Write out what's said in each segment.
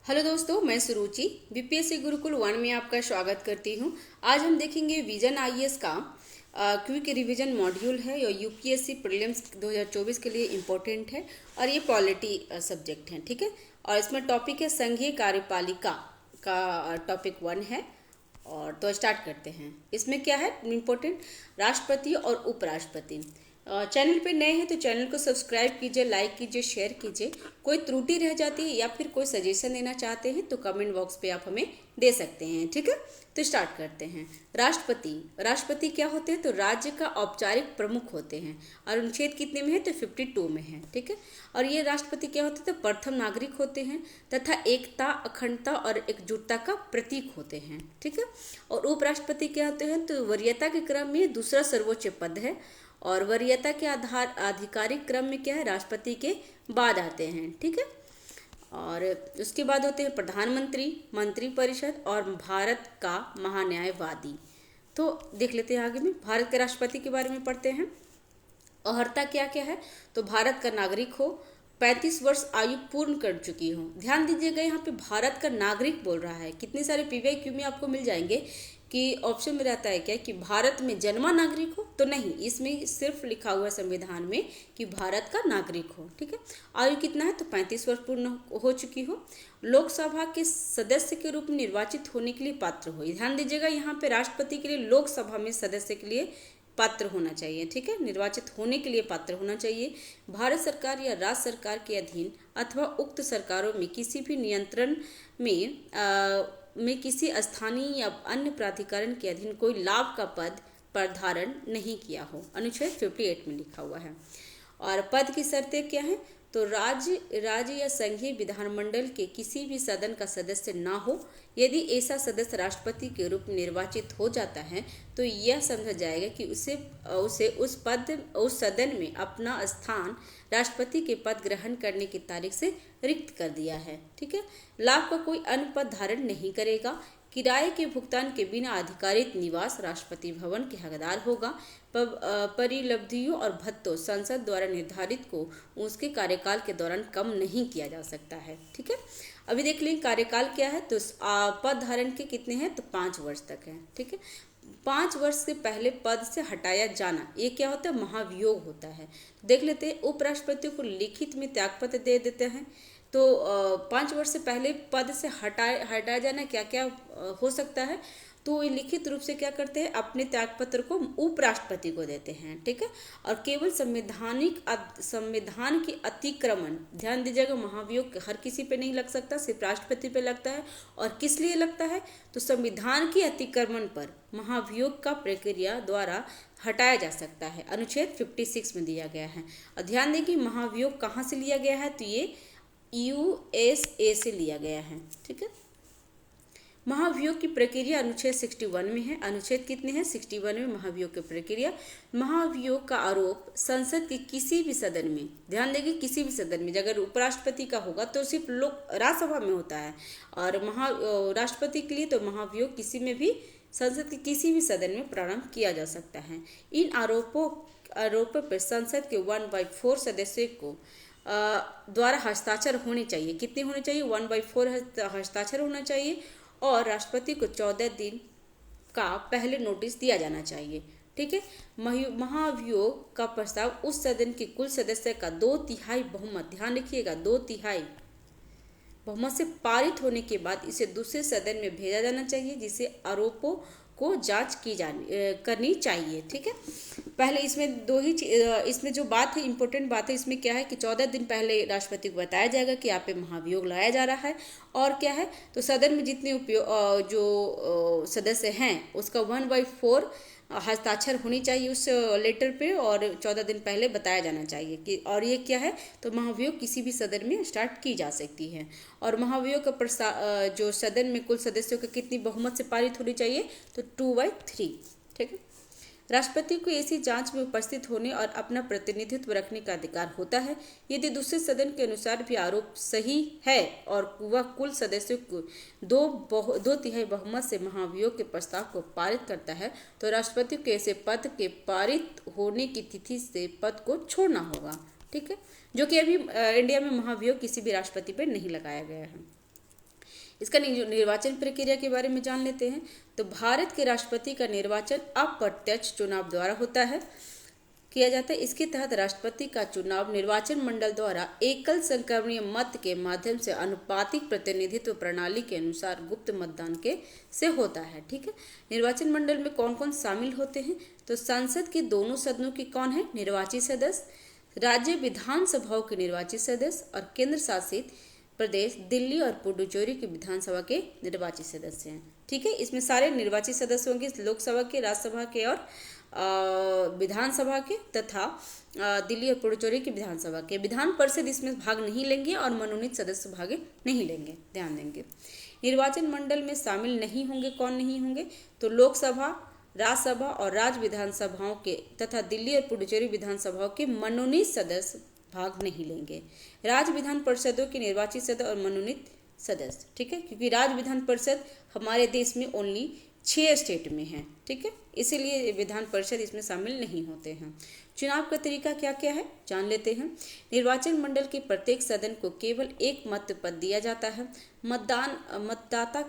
Hello दोस्तों, मैं सुरुचि BPSC Gurukul 1 में आपका स्वागत करती हूं। आज हम देखेंगे विजन आईएएस का क्विक रिवीजन मॉड्यूल है। और यूपीएससी प्रीलिम्स 2024 के लिए इम्पोर्टेंट है और ये पॉलिटी सब्जेक्ट है, ठीक है। और इसमें टॉपिक है संघीय कार्यपालिका का टॉपिक 1 है। और तो स्टार्ट करते हैं। इसमें क्या है इम्पोर्टेंट, राष्ट्रपति और उपराष्ट्रपति। चैनल पे नए हैं तो चैनल को सब्सक्राइब कीजिए, लाइक कीजिए, शेयर कीजिए। कोई त्रुटि रह जाती है या फिर कोई सजेशन देना चाहते हैं तो कमेंट बॉक्स पे आप हमें दे सकते हैं, ठीक है। तो स्टार्ट करते हैं। राष्ट्रपति क्या होते हैं? तो राज्य का औपचारिक प्रमुख होते हैं। और अनुच्छेद कितने में है? तो 52 में है, ठीक है। और ये राष्ट्रपति क्या होते हैं? तो प्रथम नागरिक होते हैं तथा एकता, अखंडता और एकजुटता का प्रतीक होते हैं, ठीक है। और उपराष्ट्रपति क्या होते हैं? तो वरीयता के क्रम में दूसरा सर्वोच्च पद है। और वरीयता के आधार आधिकारिक क्रम में क्या है? राष्ट्रपति के बाद आते हैं, ठीक है। और उसके बाद होते हैं प्रधानमंत्री, मंत्रिपरिषद और भारत का महान्यायवादी। तो देख लेते हैं आगे में भारत के राष्ट्रपति के बारे में पढ़ते हैं। अर्हता क्या क्या है? तो भारत का नागरिक हो, 35 वर्ष आयु पूर्ण कर चुकी हो। ध्यान दीजिएगा, यहाँ पे भारत का नागरिक बोल रहा है। कितने सारे पीवाईक्यू में आपको मिल जाएंगे कि ऑप्शन में रहता है क्या कि भारत में जन्मा नागरिक हो, तो नहीं, इसमें सिर्फ लिखा हुआ है संविधान में कि भारत का नागरिक हो, ठीक है। आयु कितना है? तो 35 वर्ष पूर्ण हो चुकी हो। लोकसभा के सदस्य के रूप में निर्वाचित होने के लिए पात्र हो। ध्यान दीजिएगा, यहाँ पे राष्ट्रपति के लिए लोकसभा में सदस्य के लिए पात्र होना चाहिए, ठीक है। निर्वाचित होने के लिए पात्र होना चाहिए। भारत सरकार या राज्य सरकार के अधीन अथवा उक्त सरकारों में किसी भी नियंत्रण में किसी स्थानीय या अन्य प्राधिकरण के अधीन कोई लाभ का पद पर धारण नहीं किया हो। अनुच्छेद 58 में लिखा हुआ है। और पद की शर्तें क्या है? तो राज्य या संघीय विधानमंडल के किसी भी सदन का सदस्य ना हो। यदि ऐसा सदस्य राष्ट्रपति के रूप में निर्वाचित हो जाता है तो यह समझा जाएगा कि उसे उस सदन में अपना स्थान राष्ट्रपति के पद ग्रहण करने की तारीख से रिक्त कर दिया है, ठीक है। लाभ का कोई अन्य पद धारण नहीं करेगा। किराए के भुगतान के बिना अधिकारित निवास राष्ट्रपति भवन के हकदार होगा। परिलब्धियों और भत्तों संसद द्वारा निर्धारित को उसके कार्यकाल के दौरान कम नहीं किया जा सकता है, ठीक है। अभी देख लें कार्यकाल क्या है। तो पद धारण के कितने हैं? तो 5 वर्ष तक है, ठीक है। 5 वर्ष से पहले पद से हटाया जाना, ये क्या होता है? महाभियोग होता है। देख लेते हैं, उपराष्ट्रपति को लिखित में त्यागपत्र दे देते हैं। तो 5 वर्ष से पहले पद से हटाया जाना क्या क्या हो सकता है? तो ये लिखित रूप से क्या करते हैं? अपने त्यागपत्र को उपराष्ट्रपति को देते हैं, ठीक है। और केवल संविधान की अतिक्रमण, ध्यान दीजिएगा, महाभियोग हर किसी पे नहीं लग सकता, सिर्फ राष्ट्रपति पे लगता है। और किस लिए लगता है? तो संविधान की अतिक्रमण पर महाभियोग का प्रक्रिया द्वारा हटाया जा सकता है। अनुच्छेद 56 में दिया गया है। और ध्यान दें कि महाभियोग कहाँ से लिया गया है? तो ये यूएसए से लिया गया है, ठीक है। महाभियोग की प्रक्रिया अनुच्छेद 61 में है। अनुच्छेद कितने हैं? 61 में महाभियोग की प्रक्रिया। महाभियोग का आरोप संसद के किसी भी सदन में, ध्यान देंगे, किसी भी सदन में, अगर उपराष्ट्रपति का होगा तो सिर्फ लोक राज्यसभा में होता है। और राष्ट्रपति के लिए तो महाभियोग किसी में भी, संसद के किसी भी सदन में प्रारंभ किया जा सकता है। इन आरोपों पर संसद के 1/4 सदस्यों को द्वारा हस्ताक्षर होने चाहिए। कितने होने चाहिए? 1/4 हस्ताक्षर होना चाहिए। और राष्ट्रपति को 14 दिन का पहले नोटिस दिया जाना चाहिए, ठीक है। महाभियोग का प्रस्ताव उस सदन के कुल सदस्य का 2/3 बहुमत, ध्यान रखिएगा, 2/3 बहुमत से पारित होने के बाद इसे दूसरे सदन में भेजा जाना चाहिए, जिसे आरोपों को जांच करनी चाहिए, ठीक है। पहले इसमें इसमें जो बात है, इंपॉर्टेंट बात है इसमें क्या है कि 14 दिन पहले राष्ट्रपति को बताया जाएगा कि आप पे महाभियोग लाया जा रहा है। और क्या है? तो सदन में जितने सदस्य हैं उसका 1/4 हस्ताक्षर होनी चाहिए उस लेटर पे। और 14 दिन पहले बताया जाना चाहिए कि, और ये क्या है? तो महाभियोग किसी भी सदन में स्टार्ट की जा सकती है। और महाभियोग का प्रस्ताव जो सदन में कुल सदस्यों का कितनी बहुमत से पारित होनी चाहिए? तो 2/3, ठीक है। राष्ट्रपति को ऐसी जांच में उपस्थित होने और अपना प्रतिनिधित्व रखने का अधिकार होता है। यदि दूसरे सदन के अनुसार भी आरोप सही है और वह कुल सदस्यों को 2/3 बहुमत से महाभियोग के प्रस्ताव को पारित करता है तो राष्ट्रपति को ऐसे पद के पारित होने की तिथि से पद को छोड़ना होगा, ठीक है। जो कि अभी इंडिया में महाभियोग किसी भी राष्ट्रपति पर नहीं लगाया गया है। इसका निर्वाचन प्रक्रिया के बारे में जान लेते हैं। तो भारत के राष्ट्रपति का निर्वाचन अप्रत्यक्ष चुनाव द्वारा होता है, किया जाता है। इसके तहत राष्ट्रपति का चुनाव निर्वाचन मंडल द्वारा एकल संक्रमणीय मत के माध्यम से अनुपातिक प्रतिनिधित्व प्रणाली के अनुसार गुप्त मतदान के से होता है। ठीक है, निर्वाचन मंडल में कौन कौन शामिल होते हैं? तो संसद के दोनों सदनों के कौन है? निर्वाचित सदस्य, राज्य विधानसभाओं के निर्वाचित सदस्य और केंद्र शासित प्रदेश दिल्ली और पुडुचेरी की विधानसभा के निर्वाचित सदस्य हैं। ठीक है, इसमें सारे निर्वाचित सदस्य होंगे, लोकसभा के, राज्यसभा के और विधानसभा के तथा दिल्ली और पुडुचेरी की विधानसभा के। विधान परिषद इसमें भाग नहीं लेंगे और मनोनीत सदस्य भाग नहीं लेंगे, ध्यान देंगे। निर्वाचन मंडल में शामिल नहीं होंगे, कौन नहीं होंगे? तो लोकसभा, राज्यसभा और राज्य विधानसभाओं के तथा दिल्ली और पुडुचेरी विधानसभाओं के मनोनीत सदस्य भाग नहीं लेंगे। राज्य विधान परिषदों के निर्वाचित सदस्य और मनोनीत सदस्य, ठीक है, क्योंकि राज्य विधान परिषद हमारे देश में ओनली 6 स्टेट में है। ठीक है, इसीलिए विधान परिषद इसमें शामिल नहीं होते हैं। चुनाव का तरीका क्या क्या है जान लेते हैं। निर्वाचन मंडल के प्रत्येक सदन को केवल एक मत पद दिया जाता है। मतदाता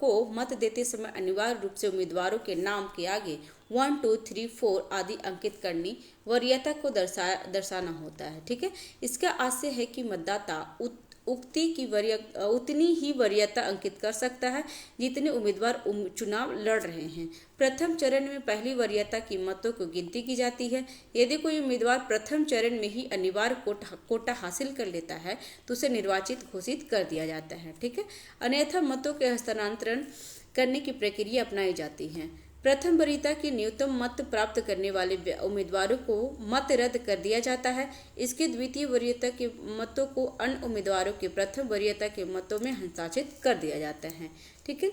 को मत देते समय अनिवार्य रूप से उम्मीदवारों के नाम के आगे 1 2 3 4 आदि अंकित करनी वरीयता को दर्शाना होता है। ठीक है, इसका आशय है कि मतदाता उतनी ही वरीयता अंकित कर सकता है जितने उम्मीदवार चुनाव लड़ रहे हैं। प्रथम चरण में पहली वरीयता की मतों को गिनती की जाती है। यदि कोई उम्मीदवार प्रथम चरण में ही अनिवार्य कोटा हासिल कर लेता है तो उसे निर्वाचित घोषित कर दिया जाता है। ठीक है, अन्यथा मतों के हस्तांतरण करने की प्रक्रिया अपनाई जाती है। प्रथम वरीयता की न्यूनतम मत प्राप्त करने वाले उम्मीदवारों को मत रद्द कर दिया जाता है। इसके द्वितीय वरीयता के मतों को अन्य उम्मीदवारों के प्रथम वरीयता के मतों में हस्तांतरित कर दिया जाता है। ठीक है,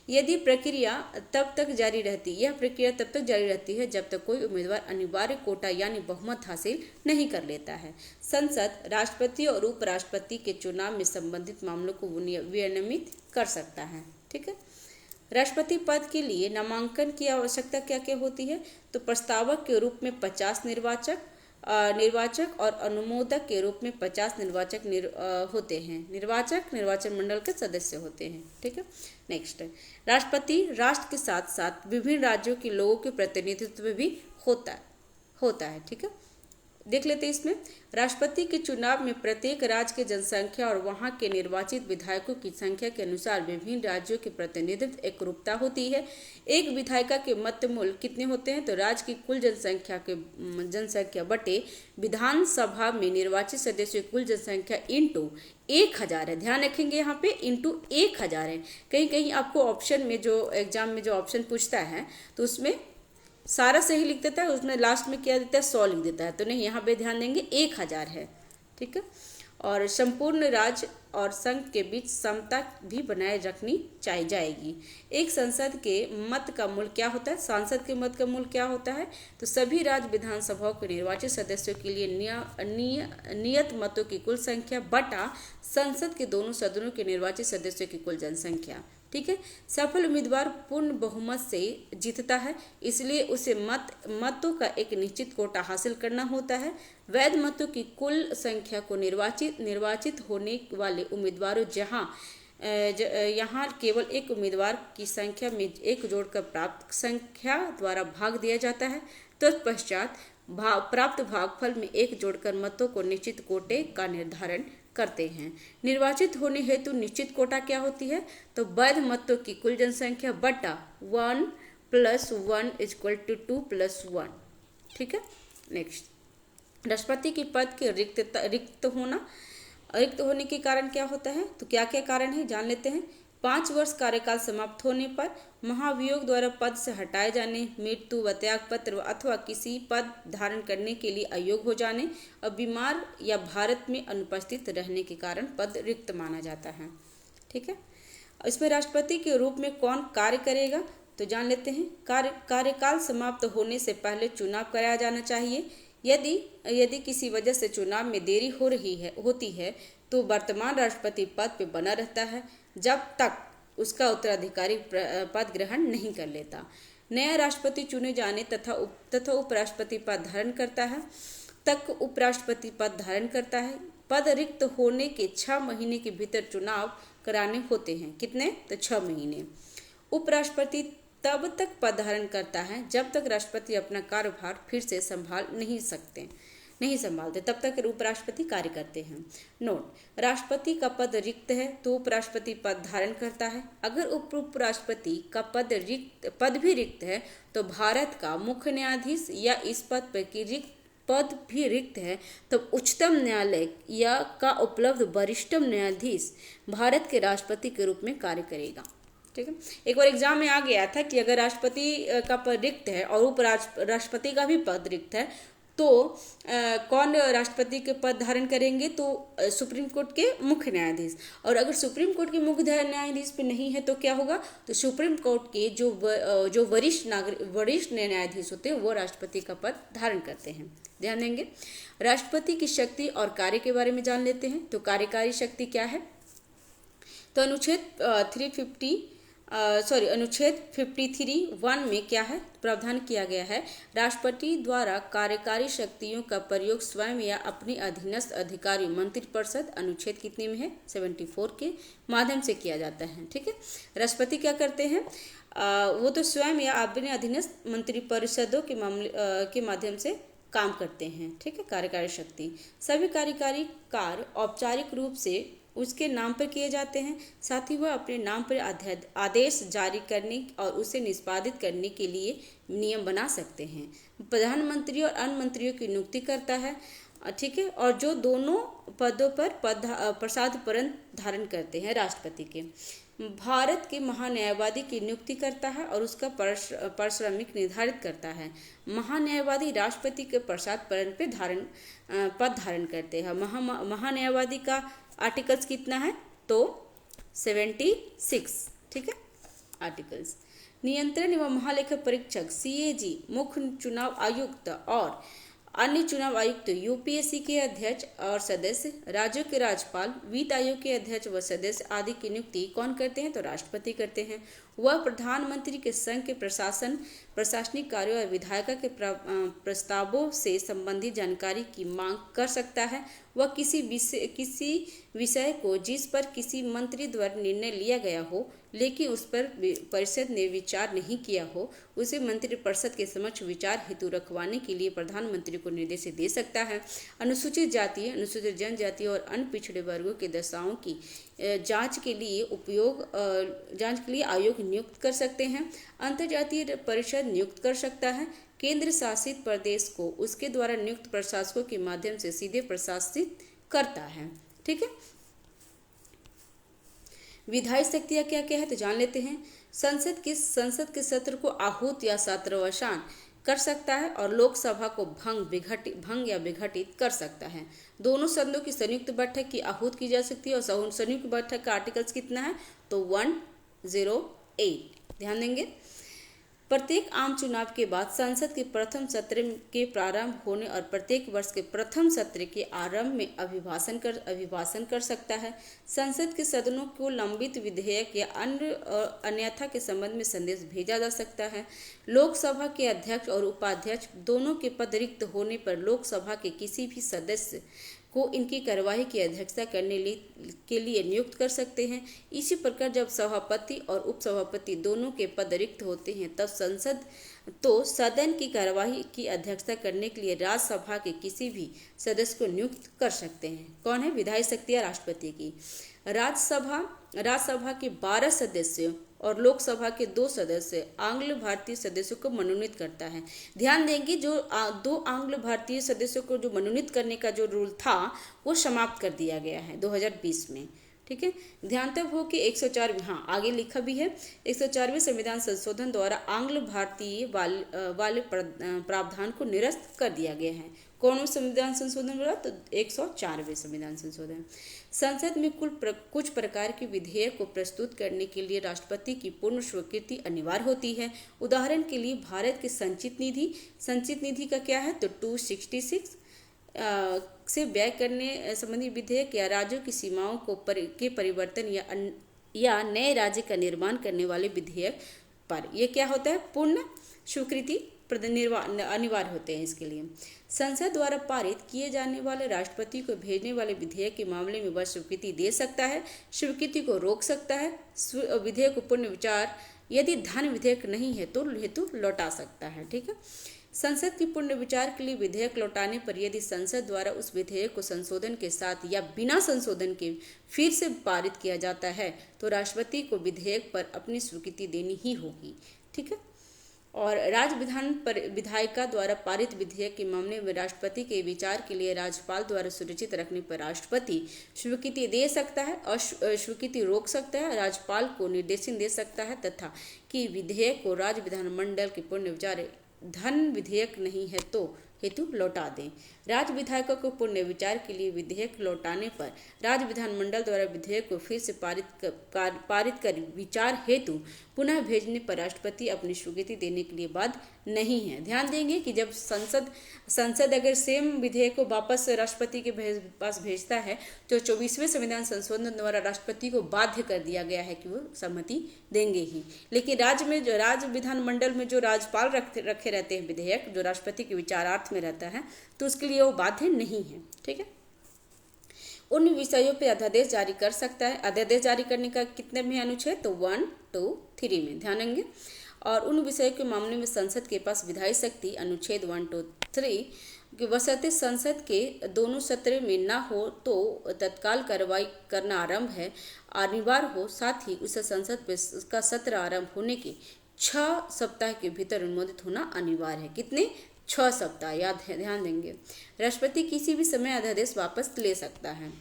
यह प्रक्रिया तब तक जारी रहती है जब तक कोई उम्मीदवार अनिवार्य कोटा यानी बहुमत हासिल नहीं कर लेता है। संसद राष्ट्रपति और उपराष्ट्रपति के चुनाव में संबंधित मामलों को विनियमित कर सकता है। ठीक है, राष्ट्रपति पद के लिए नामांकन की आवश्यकता क्या क्या होती है? तो प्रस्तावक के रूप में 50 निर्वाचक और अनुमोदक के रूप में 50 निर्वाचक होते हैं। निर्वाचक निर्वाचन मंडल के सदस्य होते हैं। ठीक है, नेक्स्ट, राष्ट्रपति राष्ट्र के साथ साथ विभिन्न राज्यों के लोगों के प्रतिनिधित्व भी होता है। ठीक है, देख लेते हैं इसमें। राष्ट्रपति के चुनाव में प्रत्येक राज्य की जनसंख्या और वहां के निर्वाचित विधायकों की संख्या के अनुसार विभिन्न राज्यों के प्रतिनिधित्व एकरूपता होती है। एक विधायिका के मत मूल्य कितने होते हैं? तो राज्य की कुल जनसंख्या बटे विधानसभा में निर्वाचित सदस्यों की कुल जनसंख्या इंटू 1000 है। ध्यान रखेंगे यहाँ पे इंटू 1000 है। कहीं कहीं आपको ऑप्शन में जो एग्जाम में जो ऑप्शन पूछता है तो उसमें सारा सही लिख देता है, उसमें लास्ट में क्या देता है 100 लिख देता है। तो नहीं, यहाँ पे ध्यान देंगे 1000 है। ठीक है, और संपूर्ण राज्य और संघ के बीच समता भी बनाए रखनी जाएगी। एक संसद के मत का मूल्य क्या होता है? सांसद के मत का मूल्य क्या होता है? तो सभी राज्य विधानसभाओं के निर्वाचित सदस्यों के लिए नियत मतों की कुल संख्या बटा संसद के दोनों सदनों के निर्वाचित सदस्यों की कुल जनसंख्या। ठीक है, सफल उम्मीदवार पूर्ण बहुमत से जीतता है, इसलिए उसे मतों का एक निश्चित कोटा हासिल करना होता है। वैध मतों की कुल संख्या को निर्वाचित होने वाले उम्मीदवारों यहाँ केवल एक उम्मीदवार की संख्या में एक जोड़कर प्राप्त संख्या द्वारा भाग दिया जाता है। तत्पश्चात प्राप्त भागफल में एक जोड़कर मतों को निश्चित कोटे का निर्धारण करते हैं। निर्वाचित होने हेतु निश्चित कोटा क्या होती है? तो वैध मतों की कुल जनसंख्या बटा 1 + 1 = 2 + 1। ठीक है, नेक्स्ट, राष्ट्रपति के पद के रिक्त होने के कारण क्या होता है? तो क्या क्या कारण है जान लेते हैं। 5 वर्ष कार्यकाल समाप्त होने पर, महाभियोग द्वारा पद से हटाए जाने, मृत्यु व त्यागपत्र अथवा किसी पद धारण करने के लिए अयोग्य हो जाने और बीमार या भारत में अनुपस्थित रहने के कारण पद रिक्त माना जाता है। ठीक है, इसमें राष्ट्रपति के रूप में कौन कार्य करेगा? तो जान लेते हैं। कार्यकाल समाप्त होने से पहले चुनाव कराया जाना चाहिए। यदि किसी वजह से चुनाव में देरी होती है तो वर्तमान राष्ट्रपति पद पे बना रहता है जब तक उसका उत्तराधिकारी पद ग्रहण नहीं कर लेता। नया राष्ट्रपति चुने जाने तथा उपराष्ट्रपति पद धारण करता है पद रिक्त होने के 6 महीने के भीतर चुनाव कराने होते हैं। कितने? तो 6 महीने। उपराष्ट्रपति तब तक पद धारण करता है जब तक राष्ट्रपति अपना कार्यभार फिर से नहीं संभालते, तब तक उपराष्ट्रपति कार्य करते हैं। नोट, राष्ट्रपति का पद रिक्त है तो उपराष्ट्रपति पद धारण करता है। अगर उपराष्ट्रपति का पद भी रिक्त है तो भारत का मुख्य न्यायाधीश या इस पद पर की पद भी रिक्त है तो उच्चतम न्यायालय या का उपलब्ध वरिष्ठतम न्यायाधीश भारत के राष्ट्रपति के रूप में कार्य करेगा। ठीक है, एक बार एग्जाम में आ गया था कि अगर राष्ट्रपति का पद रिक्त है और उपराष्ट्रपति का भी पद रिक्त है तो कौन राष्ट्रपति के पद धारण करेंगे? तो सुप्रीम कोर्ट के मुख्य न्यायाधीश। और अगर सुप्रीम कोर्ट के मुख्य न्यायाधीश पे नहीं है तो क्या होगा? तो सुप्रीम कोर्ट के जो वरिष्ठ न्यायाधीश होते हैं वो राष्ट्रपति का पद धारण करते हैं। ध्यान देंगे। राष्ट्रपति की शक्ति और कार्य के बारे में जान लेते हैं। तो कार्यकारी शक्ति क्या है? तो अनुच्छेद 53(1) में क्या है? प्रावधान किया गया है, राष्ट्रपति द्वारा कार्यकारी शक्तियों का प्रयोग स्वयं या अपनी अधीनस्थ अधिकारी मंत्रिपरिषद, अनुच्छेद कितने में है? 74 के माध्यम से किया जाता है। ठीक है, राष्ट्रपति क्या करते हैं? वो तो स्वयं या अपने अधीनस्थ मंत्रिपरिषदों के माध्यम से काम करते हैं। ठीक है, कार्यकारी शक्ति। सभी कार्यकारी कार्य औपचारिक रूप से उसके नाम पर किए जाते हैं, साथ ही वह अपने नाम पर आदेश जारी करने और उसे निष्पादित करने के लिए नियम बना सकते हैं। प्रधानमंत्री और अन्य मंत्रियों की नियुक्ति करता है। ठीक है, और जो दोनों पदों पर प्रसाद धारण करते हैं राष्ट्रपति के। भारत के महान्यायवादी की नियुक्ति करता है और उसका पारिश्रमिक निर्धारित करता है। महान्यायवादी राष्ट्रपति के प्रसाद पे पद धारण करते हैं। महान्यायवादी का आर्टिकल्स कितना है? तो 76। ठीक है, आर्टिकल्स। नियंत्रण एवं महालेखा परीक्षक CAG, मुख्य चुनाव आयुक्त और अन्य चुनाव आयुक्त, यूपीएससी के अध्यक्ष और सदस्य, राज्यों के राज्यपाल, वित्त आयोग के अध्यक्ष व सदस्य आदि की नियुक्ति कौन करते हैं? तो राष्ट्रपति करते हैं। वह प्रधानमंत्री के संघ के प्रशासनिक कार्यों और विधायिका के प्रस्तावों से संबंधित जानकारी की मांग कर सकता है। वह किसी विषय को जिस पर किसी मंत्री द्वारा निर्णय लिया गया हो लेकिन उस पर परिषद ने विचार नहीं किया हो, उसे मंत्रिपरिषद के समक्ष विचार हेतु रखवाने के लिए प्रधानमंत्री को निर्देश दे सकता है। अनुसूचित जाति, अनुसूचित जनजाति और अन्य पिछड़े वर्गों के दशाओं की जांच के लिए आयोग नियुक्त कर सकते हैं। अंतर्जातीय परिषद नियुक्त कर सकता है। केंद्र शासित प्रदेश को उसके द्वारा नियुक्त प्रशासकों के माध्यम से सीधे प्रशासित करता है। ठीक है, विधायी शक्तियाँ क्या क्या है तो जान लेते हैं। संसद के सत्र को आहूत या सत्रावसान कर सकता है और लोकसभा को भंग या विघटित कर सकता है। दोनों सदनों की संयुक्त बैठक की आहूत की जा सकती है और संयुक्त बैठक का आर्टिकल्स कितना है? तो 108। ध्यान देंगे। प्रत्येक आम चुनाव के बाद संसद के प्रथम सत्र के प्रारंभ होने और प्रत्येक वर्ष के प्रथम सत्र के आरंभ में अभिभाषण कर सकता है। संसद के सदनों को लंबित विधेयक या अन्यथा के संबंध में संदेश भेजा जा सकता है। लोकसभा के अध्यक्ष और उपाध्यक्ष दोनों के पद रिक्त होने पर लोकसभा के किसी भी सदस्य को इनकी कार्यवाही की अध्यक्षता करने के लिए नियुक्त कर सकते हैं। इसी प्रकार जब सभापति और उपसभापति दोनों के पद रिक्त होते हैं तब सदन की कार्यवाही की अध्यक्षता करने के लिए राज्यसभा के किसी भी सदस्य को नियुक्त कर सकते हैं। कौन है? विधायी शक्तियाँ राष्ट्रपति की। राज्यसभा के 12 सदस्यों और लोकसभा के 2 सदस्य आंग्ल भारतीय सदस्यों को मनोनीत करता है। ध्यान देंगे, जो 2 आंग्ल भारतीय सदस्यों को जो मनोनीत करने का जो रूल था वो समाप्त कर दिया गया है 2020 में। ठीक है, ध्यान तब हो कि 104, हाँ आगे लिखा भी है, 104वें संविधान संशोधन द्वारा आंग्ल भारतीय वाले प्रावधान को निरस्त कर दिया गया है। कौन संविधान संशोधन बोला? तो 104वें संविधान संशोधन। संसद में कुछ प्रकार के विधेयक को प्रस्तुत करने के लिए राष्ट्रपति की पूर्ण स्वीकृति अनिवार्य होती है। उदाहरण के लिए भारत के संचित निधि का क्या है? तो 266 से व्यय करने संबंधी विधेयक या राज्यों की सीमाओं के परिवर्तन या नए राज्य का निर्माण करने वाले विधेयक पर यह क्या होता है? पूर्ण स्वीकृति अनिवार्य होते हैं। इसके लिए संसद द्वारा पारित किए जाने वाले राष्ट्रपति को भेजने वाले विधेयक के मामले में वह स्वीकृति दे सकता है, स्वीकृति को रोक सकता है, विधेयक को पुनर्विचार यदि धन विधेयक नहीं है तो हेतु लौटा सकता है। ठीक है, संसद की पुनर्विचार के लिए विधेयक लौटाने पर यदि संसद द्वारा उस विधेयक को संशोधन के साथ या बिना संशोधन के फिर से पारित किया जाता है तो राष्ट्रपति को विधेयक पर अपनी स्वीकृति देनी ही होगी। ठीक है, और राज्य विधायिका द्वारा पारित विधेयक के मामले में राष्ट्रपति के विचार के लिए राज्यपाल द्वारा सुरक्षित रखने पर राष्ट्रपति स्वीकृति दे सकता है और स्वीकृति रोक सकता है, राज्यपाल को निर्देशन दे सकता है तथा कि विधेयक को राज्य विधानमंडल के पुनर्विचार धन विधेयक नहीं है तो हेतु लौटा दें। राज्य विधायकों को पुनर्विचार के लिए विधेयक लौटाने पर राज्य विधानमंडल द्वारा विधेयक को फिर से पारित कर विचार हेतु पुनः भेजने पर राष्ट्रपति अपनी स्वीकृति देने के लिए बाध्य नहीं है। ध्यान देंगे कि जब संसद अगर सेम विधेयक को वापस राष्ट्रपति के पास भेजता है तो 24वें संविधान संशोधन द्वारा राष्ट्रपति को बाध्य कर दिया गया है कि वो सहमति देंगे ही। लेकिन राज्य विधानमंडल में जो राज्यपाल रखे रहते हैं विधेयक जो राष्ट्रपति के विचारार्थ में रहता है तो उसके लिए वो बाध्य नहीं है। ठीक है, उन विषयों पर अध्यादेश जारी कर सकता है। अध्यादेश जारी करने का कितने में अनुच्छेद तो 1, 2, 3 में ध्यान देंगे। और उन विषयों के मामले में संसद के पास विधायी शक्ति अनुच्छेद 1, 2, 3 बशर्ते संसद के दोनों सत्र में न हो तो तत्काल कार्रवाई करना आरंभ है अनिवार्य हो, साथ ही उसे संसद का सत्र आरंभ होने के 6 सप्ताह के भीतर अनुमोदित होना अनिवार्य है। कितने 6 सप्ताह ध्यान देंगे। राष्ट्रपति किसी भी समय अध्यादेश वापस ले सकता है।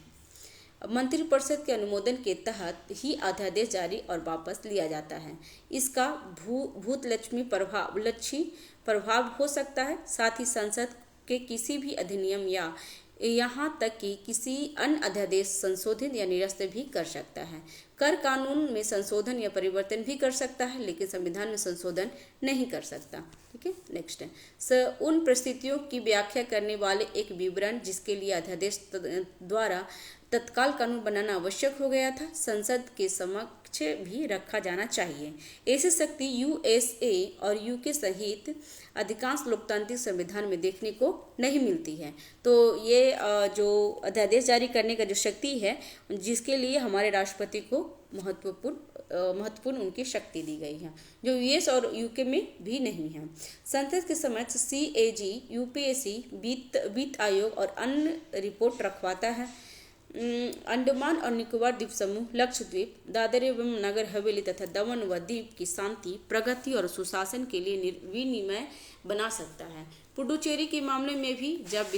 मंत्रिपरिषद के अनुमोदन के तहत ही अध्यादेश जारी और वापस लिया जाता है। इसका भूतलक्ष्मी प्रभाव हो सकता है। साथ ही संसद के किसी भी अधिनियम या यहाँ तक कि किसी अन्य अध्यादेश संशोधित या निरस्त भी कर सकता है। कर कानून में संशोधन या परिवर्तन भी कर सकता है लेकिन संविधान में संशोधन नहीं कर सकता। ठीक है, नेक्स्ट है उन परिस्थितियों की व्याख्या करने वाले एक विवरण जिसके लिए अध्यादेश द्वारा तत्काल कानून बनाना आवश्यक हो गया था संसद के समक्ष भी रखा जाना चाहिए। ऐसी शक्ति यूएसए और यूके सहित अधिकांश लोकतांत्रिक संविधान में देखने को नहीं मिलती है। तो ये जो अध्यादेश जारी करने का जो शक्ति है जिसके लिए हमारे राष्ट्रपति को महत्वपूर्ण उनकी शक्ति दी गई है जो यूएस और यूके में भी नहीं है। संसद के समक्ष सीएजी, यूपीएससी, वित्त आयोग और अन्य रिपोर्ट रखवाता है। अंडमान और निकोबार द्वीप समूह, लक्षद्वीप, दादर एवं नगर हवेली तथा दमन व दीव की शांति, प्रगति और सुशासन के लिए विनिमय बना सकता है। पुडुचेरी के मामले में भी जब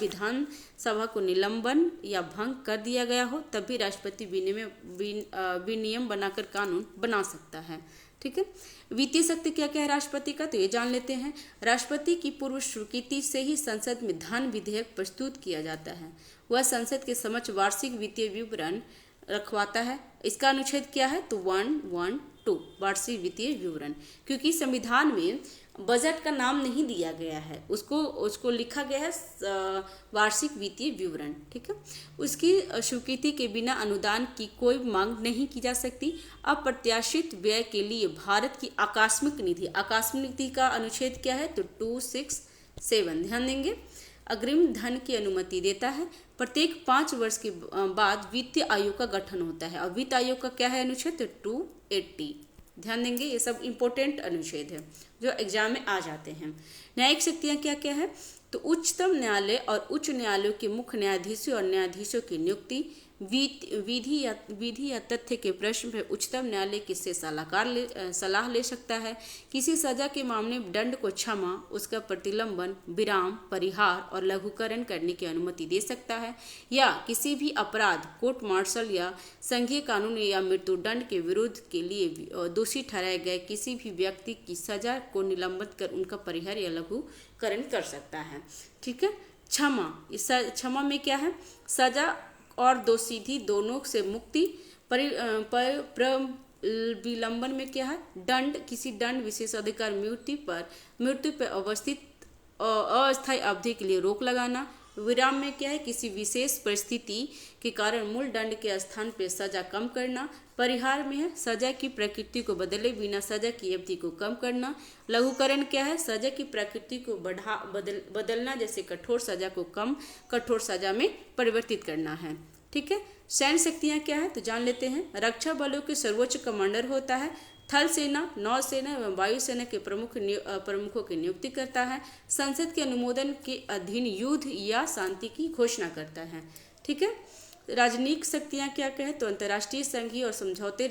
विधानसभा को निलंबन या भंग कर दिया गया हो तब भी राष्ट्रपति विनियम बनाकर कानून बना सकता है। ठीक है, वित्तीय शक्ति क्या क्या है राष्ट्रपति का तो ये जान लेते हैं। राष्ट्रपति की पूर्व स्वीकृति से ही संसद में धन विधेयक प्रस्तुत किया जाता है। वह संसद के समक्ष वार्षिक वित्तीय विवरण रखवाता है। इसका अनुच्छेद क्या है तो 112 वार्षिक वित्तीय विवरण। क्योंकि संविधान में बजट का नाम नहीं दिया गया है, उसको लिखा गया है वार्षिक वित्तीय विवरण। ठीक है, उसकी स्वीकृति के बिना अनुदान की कोई मांग नहीं की जा सकती। अप्रत्याशित व्यय के लिए भारत की आकस्मिक निधि का अनुच्छेद क्या है तो 267 ध्यान देंगे। अग्रिम धन की अनुमति देता है। प्रत्येक 5 वर्ष के बाद वित्त आयोग का गठन होता है और वित्त आयोग का क्या है अनुच्छेद 280 ध्यान देंगे। ये सब इम्पोर्टेंट अनुच्छेद है जो एग्जाम में आ जाते हैं। न्यायिक शक्तियाँ क्या क्या है तो उच्चतम न्यायालय और उच्च न्यायालयों के मुख्य न्यायाधीशों और न्यायाधीशों की नियुक्ति, विधि या तथ्य के प्रश्न पर उच्चतम न्यायालय किससे सलाह ले सकता है। किसी सजा के मामले में दंड को क्षमा, उसका प्रतिलंबन, विराम, परिहार और लघुकरण करने की अनुमति दे सकता है। या किसी भी अपराध, कोर्ट मार्शल या संघीय कानून या मृत्युदंड के विरुद्ध के लिए दोषी ठहराए गए किसी भी व्यक्ति की सजा को निलंबित कर उनका परिहार या लघुकरण कर सकता है। ठीक है, क्षमा में क्या है मृत्यु और दोषी दोनों से मुक्ति। विलंबन में क्या है दंड, किसी दंड विशेष अधिकार मृत्यु पर अवस्थित अस्थायी अवधि के लिए रोक लगाना। विराम में क्या है, किसी विशेष परिस्थिति के कारण मूल दंड के स्थान पर सजा कम करना। परिहार में है सजा की प्रकृति को बदले बिना सजा की अवधि को कम करना। लघुकरण क्या है, सजा की प्रकृति को बदलना, जैसे कठोर सजा को कम कठोर सजा में परिवर्तित करना है। ठीक है। सैन्य शक्तियाँ क्या है तो जान लेते हैं। रक्षा बलों के सर्वोच्च कमांडर होता है। थल सेना, नौसेना एवं वायुसेना के प्रमुखों की नियुक्ति करता है। संसद के अनुमोदन के अधीन युद्ध या शांति की घोषणा करता है। ठीक है। राजनीतिक शक्तियाँ क्या कहें तो अंतर्राष्ट्रीय संघीय और समझौते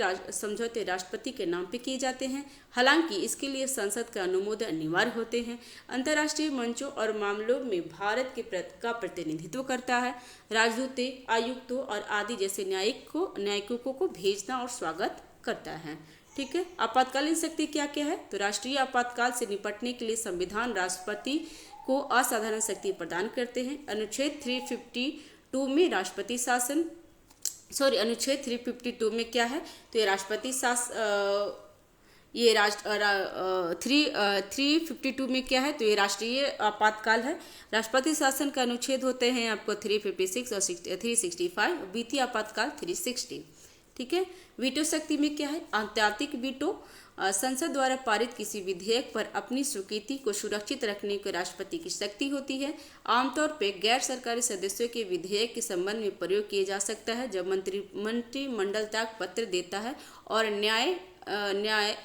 राष्ट्रपति के नाम पे किए जाते हैं। हालांकि इसके लिए संसद का अनुमोदन अनिवार्य होते हैं। अंतर्राष्ट्रीय मंचों और मामलों में भारत का प्रतिनिधित्व करता है। राजदूतों, आयुक्तों और आदि जैसे न्यायिकों को भेजना और स्वागत करता है। ठीक है। आपातकालीन शक्ति क्या क्या है तो राष्ट्रीय आपातकाल से निपटने के लिए संविधान राष्ट्रपति को असाधारण शक्ति प्रदान करते हैं। अनुच्छेद 352 में राष्ट्रपति शासन अनुच्छेद 352 में क्या है तो ये राष्ट्रपति शासन 352 में क्या है तो ये राष्ट्रीय आपातकाल है। राष्ट्रपति शासन का अनुच्छेद होते हैं आपको 356 और 365, वित्तीय आपातकाल 360। ठीक है। वीटो शक्ति में क्या है, आंतरिक वीटो, संसद द्वारा पारित किसी विधेयक पर अपनी स्वीकृति को सुरक्षित रखने को राष्ट्रपति की शक्ति होती है। आमतौर पर गैर सरकारी सदस्यों के विधेयक के संबंध में प्रयोग किया जा सकता है जब मंत्रिमंडल तक पत्र देता है और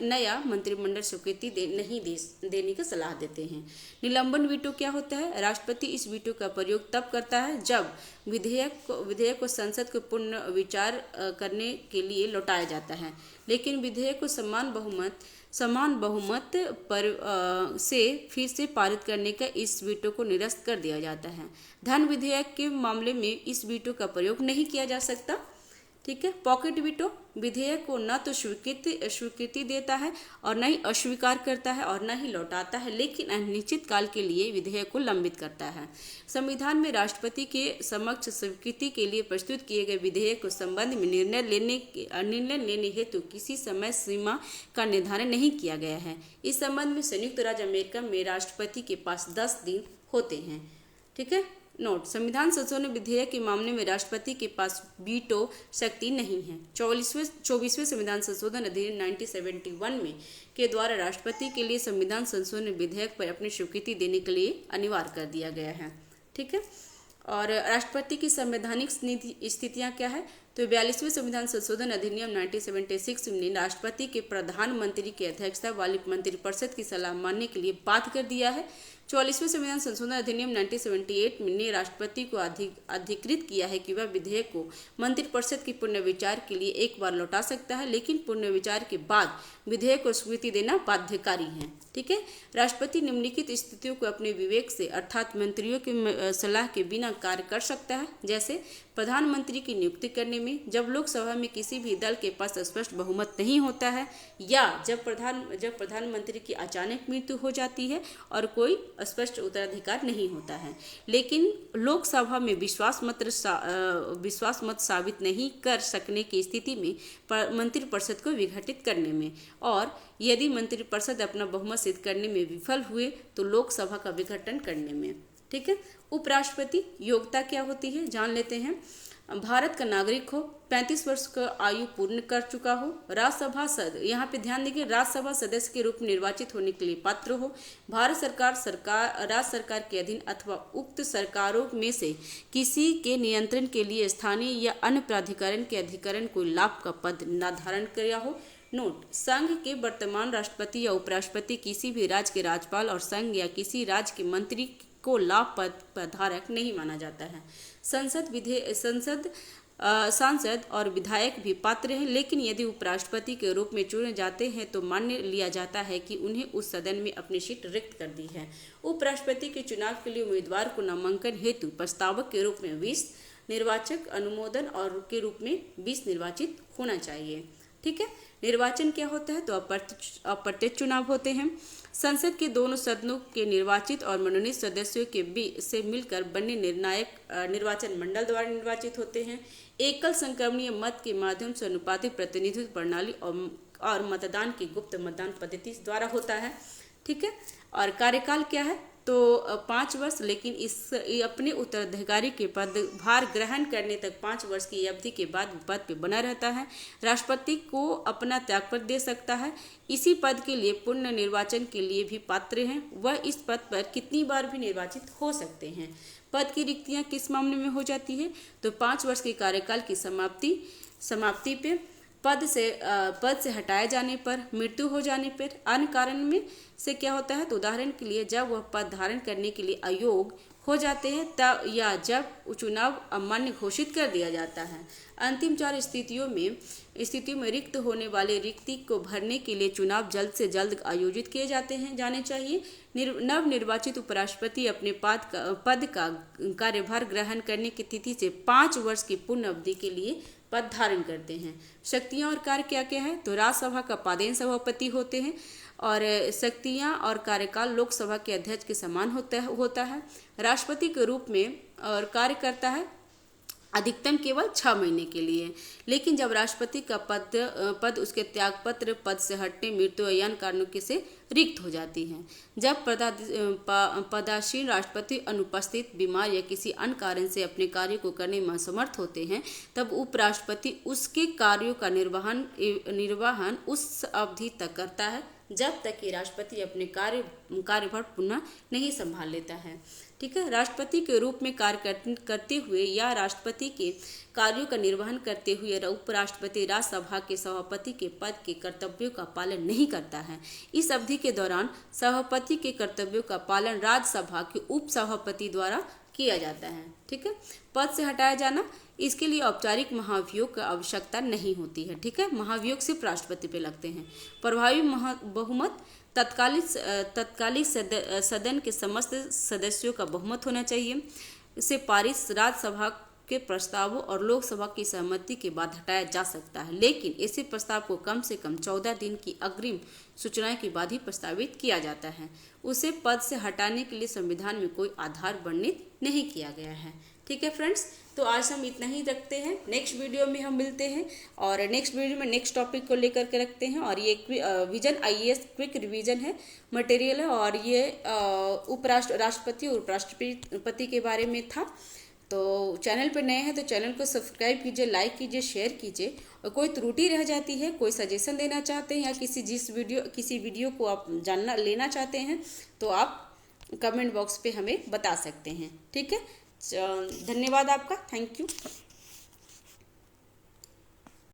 नया मंत्रिमंडल स्वीकृति नहीं देने की सलाह देते हैं। निलंबन वीटो क्या होता है, राष्ट्रपति इस वीटो का प्रयोग तब करता है जब विधेयक को संसद को पुनः विचार करने के लिए लौटाया जाता है, लेकिन विधेयक को समान बहुमत पर से फिर से पारित करने का इस वीटो को निरस्त कर दिया जाता है। धन विधेयक के मामले में इस वीटो का प्रयोग नहीं किया जा सकता। ठीक है। पॉकेट वीटो विधेयक को न तो स्वीकृति देता है और न ही अस्वीकार करता है और न ही लौटाता है, लेकिन अनिश्चित काल के लिए विधेयक को लंबित करता है। संविधान में राष्ट्रपति के समक्ष स्वीकृति के लिए प्रस्तुत किए गए विधेयक को संबंध में निर्णय लेने हेतु किसी समय सीमा का निर्धारण नहीं किया गया है। इस संबंध में संयुक्त राज्य अमेरिका में राष्ट्रपति के पास 10 दिन होते हैं। ठीक है। नोट, संविधान संशोधन विधेयक के मामले में राष्ट्रपति के पास वीटो शक्ति नहीं है। 24वें संविधान संशोधन अधिनियम 1971 में के द्वारा राष्ट्रपति के लिए संविधान संशोधन विधेयक पर अपनी स्वीकृति देने के लिए अनिवार्य कर दिया गया है। ठीक है। और राष्ट्रपति की संवैधानिक स्थितियां क्या है तो 42वें संविधान संशोधन अधिनियम 1976 ने राष्ट्रपति के प्रधानमंत्री की अध्यक्षता वाली मंत्रिपरिषद की सलाह मानने के लिए बाध्य कर दिया है। 44वें संविधान संशोधन अधिनियम 1978 ने राष्ट्रपति को अधिकृत किया है कि वह विधेयक को मंत्रिपरिषद की पुनर्विचार के लिए एक बार लौटा सकता है, लेकिन पुनर्विचार के बाद विधेयक को स्वीकृति देना बाध्यकारी है। ठीक है। राष्ट्रपति निम्नलिखित स्थितियों को अपने विवेक से अर्थात मंत्रियों की सलाह के बिना कार्य कर सकता है, जैसे प्रधानमंत्री की नियुक्ति करने में, जब लोकसभा में किसी भी दल के पास स्पष्ट बहुमत नहीं होता है, या जब प्रधानमंत्री की अचानक मृत्यु हो जाती है और कोई स्पष्ट उत्तराधिकार नहीं होता है, लेकिन लोकसभा में विश्वास मत साबित नहीं कर सकने की स्थिति में मंत्रिपरिषद को विघटित करने में, और यदि मंत्रिपरिषद अपना बहुमत सिद्ध करने में विफल हुए तो लोकसभा का विघटन करने में। ठीक है। उपराष्ट्रपति योग्यता क्या होती है जान लेते हैं। भारत का नागरिक हो, 35 वर्ष का आयु पूर्ण कर चुका हो, यहाँ पे ध्यान दीजिए, राज्यसभा सदस्य के रूप में निर्वाचित होने के लिए पात्र हो, भारत राज्य सरकार के अधीन अथवा उक्त सरकारों में से किसी के नियंत्रण के लिए स्थानीय या अन्य प्राधिकरण के अधिकरण कोई लाभ का पद न धारण किया हो। नोट, संघ के वर्तमान राष्ट्रपति या उपराष्ट्रपति किसी भी राज्य के राज्यपाल और संघ या किसी राज्य के मंत्री को लाभ पद धारक नहीं माना जाता है। सांसद और विधायक भी पात्र हैं, लेकिन यदि उपराष्ट्रपति के रूप में चुने जाते हैं तो मान लिया जाता है कि उन्हें उस सदन में अपनी सीट रिक्त कर दी है। उपराष्ट्रपति के चुनाव के लिए उम्मीदवार को नामांकन हेतु प्रस्तावक के रूप में 20, निर्वाचक अनुमोदन और के रूप में 20 निर्वाचित होना चाहिए। ठीक है। निर्वाचन क्या होता है तो अप्रत्यक्ष चुनाव होते हैं। संसद के दोनों सदनों के निर्वाचित और मनोनीत सदस्यों के बीच से मिलकर बने निर्वाचन मंडल द्वारा निर्वाचित होते हैं। एकल संक्रमणीय मत के माध्यम से अनुपातिक प्रतिनिधित्व प्रणाली और मतदान की गुप्त मतदान पद्धति द्वारा होता है। ठीक है। और कार्यकाल क्या है तो 5 वर्ष, लेकिन अपने उत्तराधिकारी के पदभार ग्रहण करने तक 5 वर्ष की अवधि के बाद पद पे बना रहता है। राष्ट्रपति को अपना त्यागपत्र दे सकता है। इसी पद के लिए पुनर्निर्वाचन के लिए भी पात्र हैं। वह इस पद पर कितनी बार भी निर्वाचित हो सकते हैं। पद की रिक्तियां किस मामले में हो जाती है, तो 5 वर्ष के कार्यकाल की समाप्ति पे, पद से हटाए जाने पर, मृत्यु हो जाने पर, अन्य कारण में से क्या होता है, तो उदाहरण के लिए जब वह पद धारण करने के लिए अयोग्य हो जाते हैं तब, या जब चुनाव अमान्य घोषित कर दिया जाता है। अंतिम 4 स्थितियों में रिक्त होने वाले रिक्ति को भरने के लिए चुनाव जल्द से जल्द आयोजित किए जाने चाहिए। नव निर्वाचित उपराष्ट्रपति अपने पद का कार्यभार ग्रहण करने की तिथि से 5 वर्ष की पूर्ण अवधि के लिए पद धारण करते हैं। शक्तियां और कार्य क्या क्या है, तो राज्यसभा का पादेन सभापति होते हैं और शक्तियां और कार्यकाल लोकसभा के अध्यक्ष के समान होता है। राष्ट्रपति के रूप में और कार्य करता है अधिकतम केवल 6 महीने के लिए, लेकिन जब राष्ट्रपति का पद उसके त्यागपत्र, पद से हटने, मृत्यु या अन्य कारणों के से रिक्त हो जाती है। जब पदासीन राष्ट्रपति अनुपस्थित, बीमार या किसी अन्य कारण से अपने कार्य को करने में असमर्थ होते हैं, तब उपराष्ट्रपति उसके कार्यों का निर्वहन उस अवधि तक करता है जब तक कि राष्ट्रपति अपने कार्यभार पुनः नहीं संभाल लेता है। ठीक है, राष्ट्रपति के रूप में कार्य करते हुए या राष्ट्रपति के कार्यों का निर्वहन करते हुए उपराष्ट्रपति राज्यसभा के सभापति के पद के कर्तव्यों का पालन नहीं करता है। इस अवधि के दौरान सभापति के कर्तव्यों का पालन राज्यसभा के उप सभापति द्वारा किया जाता है। ठीक है, पद से हटाया जाना, इसके लिए औपचारिक महाभियोग की आवश्यकता नहीं होती है। ठीक है, महाभियोग सिर्फ राष्ट्रपति पे लगते हैं। प्रभावी बहुमत, तत्कालिक सदन के समस्त सदस्यों का बहुमत होना चाहिए। इसे पारित राज्यसभा के प्रस्तावों और लोकसभा की सहमति के बाद हटाया जा सकता है, लेकिन ऐसे प्रस्ताव को कम से कम 14 दिन की अग्रिम सूचना के बाद ही प्रस्तावित किया जाता है। उसे पद से हटाने के लिए संविधान में कोई आधार वर्णित नहीं किया गया है। ठीक है फ्रेंड्स, तो आज हम इतना ही रखते हैं। नेक्स्ट वीडियो में हम मिलते हैं और नेक्स्ट वीडियो में नेक्स्ट टॉपिक को लेकर के रखते हैं। और ये विजन IAS क्विक रिवीजन है, मटेरियल है, और ये राष्ट्रपति और उपराष्ट्रपति के बारे में था। तो चैनल पर नए हैं तो चैनल को सब्सक्राइब कीजिए, लाइक कीजिए, शेयर कीजिए। और कोई त्रुटि रह जाती है, कोई सजेशन देना चाहते हैं या किसी वीडियो को आप लेना चाहते हैं तो आप कमेंट बॉक्स पे हमें बता सकते हैं। ठीक है, धन्यवाद आपका, थैंक यू।